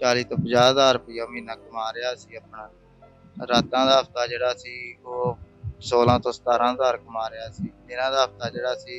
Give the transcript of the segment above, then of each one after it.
40 ਤੋਂ 50,000 ਰੁਪਇਆ ਮਹੀਨਾ ਕਮਾ ਰਿਹਾ ਸੀ ਆਪਣਾ। ਰਾਤਾਂ ਦਾ ਹਫਤਾ ਜਿਹੜਾ ਸੀ ਉਹ 16 ਤੋਂ 17,000 ਕਮਾ ਰਿਹਾ ਸੀ। ਦਿਨਾਂ ਦਾ ਹਫਤਾ ਜਿਹੜਾ ਸੀ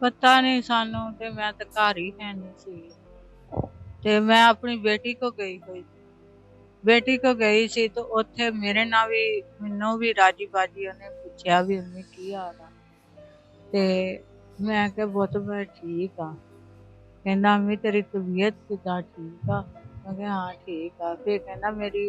ਪਤਾ ਨਹੀਂ ਸਾਨੂੰ ਤੇ ਮੈਂ ਤਾਂ ਘਰ ਹੀ ਹੈ ਨਹੀਂ ਸੀ ਤੇ ਮੈਂ ਆਪਣੀ ਬੇਟੀ ਕੋ ਗਈ ਹੋਈ ਸੀ ਤੇ ਉੱਥੇ ਮੇਰੇ ਨਾਲ ਵੀ ਮੈਨੂੰ ਵੀ ਰਾਜੀ ਬਾਜੀ ਉਹਨੇ ਪੁੱਛਿਆ ਵੀ ਅੰਮੀ ਕੀ ਹਾਲ ਆ ਤੇ ਮੈਂ ਕਿਹਾ ਬਹੁਤ ਮੈਂ ਠੀਕ ਆ। ਕਹਿੰਦਾ ਅੰਮੀ ਤੇਰੀ ਤਬੀਅਤ ਕਿੱਦਾਂ, ਠੀਕ ਆ? ਮੈਂ ਕਿਹਾ ਹਾਂ ਠੀਕ ਆ। ਫਿਰ ਕਹਿੰਦਾ ਮੇਰੀ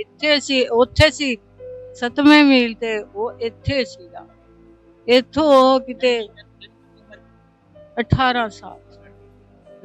ਇੱਥੇ ਸੀ, ਉੱਥੇ ਸੀ 7ਵੇਂ ਮੀਲ ਤੇ ਉਹ ਇੱਥੇ ਸੀਗਾ। ਇੱਥੋਂ ਉਹ ਕਿਤੇ 18 ਸਾਲ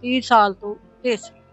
30 ਸਾਲ ਤੋਂ ਉੱਤੇ ਸੀ।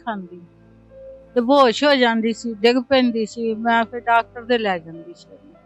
ਖਾਂਦੀ ਤੇ ਬੇਹੋਸ਼ ਹੋ ਜਾਂਦੀ ਸੀ, ਡਿੱਗ ਪੈਂਦੀ ਸੀ। ਮੈਂ ਫਿਰ ਡਾਕਟਰ ਦੇ ਲੈ ਜਾਂਦੀ ਸੀ।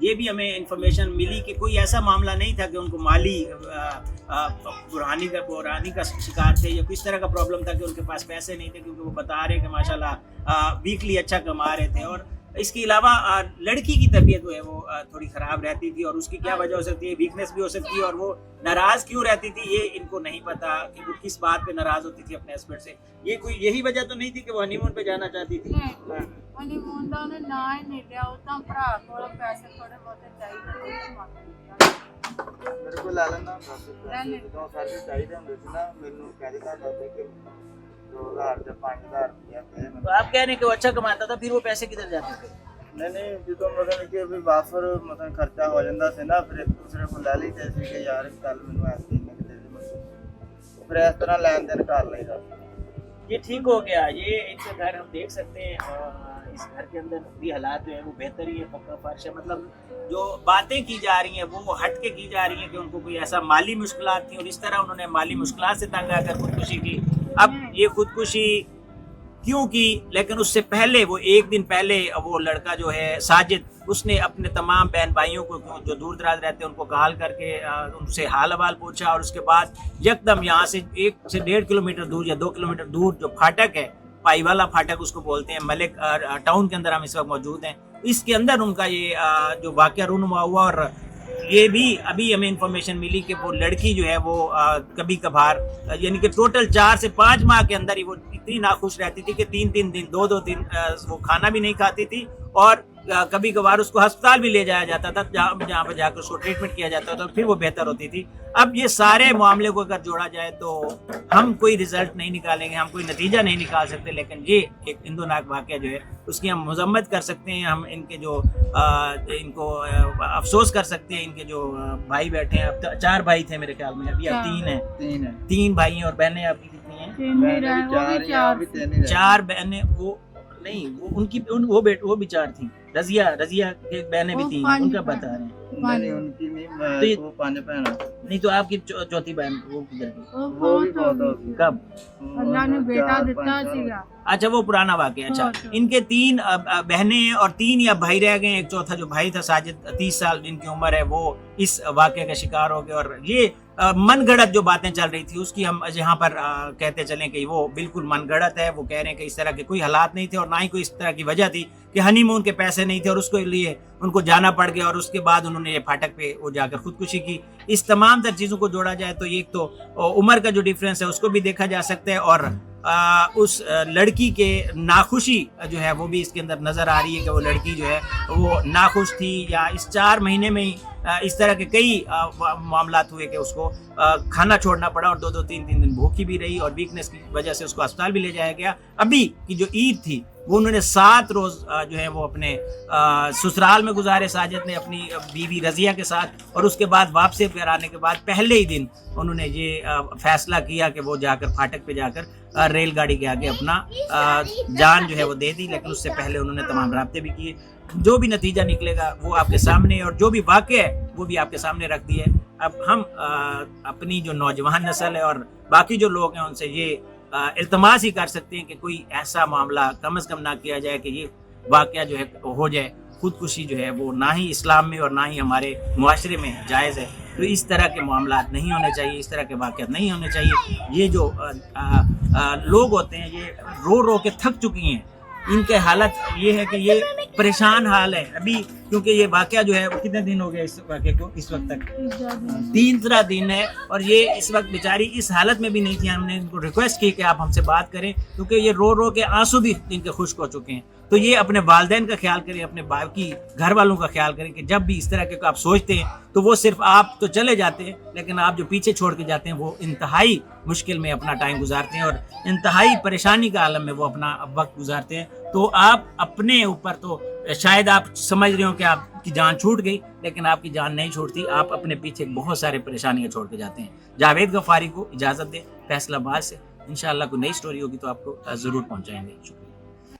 یہ بھی ہمیں انفارمیشن ملی کہ کوئی ایسا معاملہ نہیں تھا کہ ان کو مالی برہانی کا شکار تھے یا کس طرح کا پرابلم تھا کہ ان کے پاس پیسے نہیں تھے، کیونکہ وہ بتا رہے کہ ماشاءاللہ ویکلی اچھا کما رہے تھے. اور اس کے علاوہ لڑکی کی طبیعت جو ہے وہ تھوڑی خراب رہتی تھی، اور اس کی کیا وجہ ہو سکتی ہے، ویکنیس بھی ہو سکتی ہے، اور وہ ناراض کیوں رہتی تھی یہ ان کو نہیں پتا کہ وہ کس بات پہ ناراض ہوتی تھی اپنے ہسبینڈ سے. یہ کوئی یہی وجہ تو نہیں تھی کہ وہ ہنی مون پہ جانا چاہتی تھی؟ ہنی مون دا نے نا ہی نہیں لیا، اتنا بھرا کول پیسے تھوڑے بہت چاہیے. بالکل لا لینا ਜਦੋਂ ਸਾਡੇ ਚਾਹੀਦੇ ਹੁੰਦੇ ਸੀ ਨਾ ਮੈਨੂੰ ਕਹਿੰਦੇ ਤੁਹਾਡਾ ਤੇ ਕਿ 2000 ਜਾਂ 5000 ਰੁਪਇਆ ਦੇ ਮੈਨੂੰ. تو آپ کہہ رہے ہیں کہ وہ اچھا کماتا تھا، پھر وہ پیسے کدھر جاتے تھے؟ ਨਹੀਂ ਜਦੋਂ ਮਤਲਬ ਕਿ ਵੀ ਵਾਫਰ ਮਤਲਬ ਖਰਚਾ ਹੋ ਜਾਂਦਾ ਸੀ ਨਾ ਫਿਰ ਇੱਕ ਦੂਸਰੇ ਕੋਲ ਲੈ ਲਈਦੇ ਸੀ ਕਿ ਯਾਰ ਕੱਲ ਮੈਨੂੰ ਐਸੇ ਹੀ ਨਿਕਲੇ ਦੇ ਫਿਰ ਇਸ ਤਰ੍ਹਾਂ ਲੈਣ ਦੇਣ ਕਰ ਲਈਦਾ. یہ ٹھیک ہو گیا. یہ ان کے گھر ہم دیکھ سکتے ہیں، اس گھر کے اندر بھی حالات جو ہیں وہ بہتر ہی ہے، پکا فرش ہے. مطلب جو باتیں کی جا رہی ہیں وہ ہٹ کے کی جا رہی ہیں کہ ان کو کوئی ایسا مالی مشکلات تھیں اور اس طرح انہوں نے مالی مشکلات سے تنگ آ کر خودکشی کی. اب یہ خودکشی کیوں کی؟ لیکن اس سے پہلے وہ ایک دن پہلے وہ لڑکا جو ہے ساجد، اس نے اپنے تمام بہن بھائیوں کو جو دور دراز رہتے ہیں ان کو کال کر کے ان سے حال حوال پوچھا، اور اس کے بعد یکدم یہاں سے 1 سے 1.5 کلومیٹر دور یا 2 کلومیٹر دور جو پھاٹک ہے، پائی والا پھاٹک اس کو بولتے ہیں، ملک ٹاؤن کے اندر ہم اس وقت موجود ہیں، اس کے اندر ان کا یہ جو واقعہ رونما ہوا. اور یہ بھی ابھی ہمیں انفارمیشن ملی کہ وہ لڑکی جو ہے وہ کبھی کبھار یعنی کہ ٹوٹل 4 سے 5 ماہ کے اندر ہی وہ اتنی ناخوش رہتی تھی کہ 3 دن 2 دن وہ کھانا بھی نہیں کھاتی تھی، اور کبھی کبھار اس کو ہسپتال بھی لے جایا جاتا تھا جہاں پہ جا کر اس کو ٹریٹمنٹ کیا جاتا تھا، پھر وہ بہتر ہوتی تھی. اب یہ سارے معاملے کو اگر جوڑا جائے تو ہم کوئی رزلٹ نہیں نکالیں گے، ہم کوئی نتیجہ نہیں نکال سکتے، لیکن یہ ایک اندوناک واقعہ جو ہے اس کی ہم مذمت کر سکتے ہیں. ہم ان کے جو ان کو افسوس کر سکتے ہیں. ان کے جو بھائی بیٹھے ہیں، اب 4 بھائی تھے میرے خیال میں، ابھی اب 3 ہیں. 3 بھائی ہیں، اور بہنیں آپ کی کتنی ہیں؟ 4 بہنیں. وہ نہیں، وہ ان کی وہ بھی 4 تھیں. رضیہ کی بہنیں بھی 3 ان کا بتا رہے ہیں. نہیں ان کی نہیں، وہ 5 بہن. نہیں تو آپ کی چوتھی بہن وہ کدھر گئی؟ وہ بھی بہت ہو گئی. کب؟ اللہ نے بیٹا دیتا سیگا. اچھا وہ پرانا واقعہ. اچھا ان کے 3 بہنیں ہیں اور 3 یا بھائی رہ گئے. ایک چوتھا جو بھائی تھا ساجد 30 سال جن کی عمر ہے، وہ اس واقعے کا شکار ہو گیا. اور یہ من گھڑت جو باتیں چل رہی تھی اس کی ہم یہاں پر کہتے چلیں کہ وہ بالکل من گھڑت ہے. وہ کہہ رہے ہیں کہ اس طرح کے کوئی حالات نہیں تھے اور نہ ہی کوئی اس طرح کی وجہ تھی کہ ہنی مون کے پیسے نہیں تھے اور اس کو لیے ان کو جانا پڑ گیا، اور اس کے بعد انہوں نے یہ پھاٹک پہ وہ جا کر خودکشی کی. اس تمام تر چیزوں کو جوڑا جائے تو ایک تو عمر کا جو ڈیفرنس ہے اس کو بھی دیکھا جا سکتا ہے، اور اس لڑکی کے ناخوشی جو ہے وہ بھی اس کے اندر نظر آ رہی ہے کہ وہ لڑکی جو ہے وہ ناخوش تھی. یا اس 4 مہینے میں ہی اس طرح کے کئی معاملات ہوئے کہ اس کو کھانا چھوڑنا پڑا، اور 2-3 دن بھوکی بھی رہی، اور ویکنیس کی وجہ سے اس کو اسپتال بھی لے جایا گیا. ابھی کی جو عید تھی وہ انہوں نے 7 روز جو ہے وہ اپنے سسرال میں گزارے ساجد نے اپنی بیوی رضیہ کے ساتھ، اور اس کے بعد واپسی پہ آنے کے بعد پہلے ہی دن انہوں نے یہ فیصلہ کیا کہ وہ جا کر پھاٹک پہ جا کر ریل گاڑی کے آگے اپنا جان جو ہے وہ دے دی. لیکن اس سے پہلے انہوں نے تمام رابطے بھی کیے. جو بھی نتیجہ نکلے گا وہ آپ کے سامنے، اور جو بھی واقع ہے وہ بھی آپ کے سامنے رکھ دی ہے. اب ہم اپنی جو نوجوان نسل ہے اور باقی جو لوگ ہیں ان سے یہ التماس ہی کر سکتے ہیں کہ کوئی ایسا معاملہ کم از کم نہ کیا جائے کہ یہ واقعہ جو ہے ہو جائے. خودکشی جو ہے وہ نہ ہی اسلام میں اور نہ ہی ہمارے معاشرے میں جائز ہے. تو اس طرح کے معاملات نہیں ہونے چاہیے، اس طرح کے واقعات نہیں ہونے چاہیے. یہ جو لوگ ہوتے ہیں یہ رو کے تھک چکی ہیں. ان کے حالت یہ ہے کہ یہ پریشان حال ہے ابھی، کیونکہ یہ واقعہ جو ہے وہ کتنے دن ہو گئے اس واقعے کو اس وقت تک؟ 3 دن ہے، اور یہ اس وقت بیچاری اس حالت میں بھی نہیں تھی. ہم نے ان کو ریکویسٹ کی کہ آپ ہم سے بات کریں، کیونکہ یہ رو کے آنسو بھی ان کے خشک ہو چکے ہیں. تو یہ اپنے والدین کا خیال کریں، اپنے باقی گھر والوں کا خیال کریں کہ جب بھی اس طرح کے آپ سوچتے ہیں تو وہ صرف آپ تو چلے جاتے ہیں، لیکن آپ جو پیچھے چھوڑ کے جاتے ہیں وہ انتہائی مشکل میں اپنا ٹائم گزارتے ہیں اور انتہائی پریشانی کا عالم میں وہ اپنا وقت گزارتے ہیں. تو آپ اپنے اوپر تو شاید آپ سمجھ رہے ہو کہ آپ کی جان چھوٹ گئی، لیکن آپ کی جان نہیں چھوٹتی. آپ اپنے پیچھے بہت سارے پریشانیاں چھوڑ کے جاتے ہیں. جاوید غفاری کو اجازت دیں فیصل آباد سے. انشاءاللہ کوئی نئی سٹوری ہوگی تو آپ کو ضرور پہنچائیں گے. شکریہ.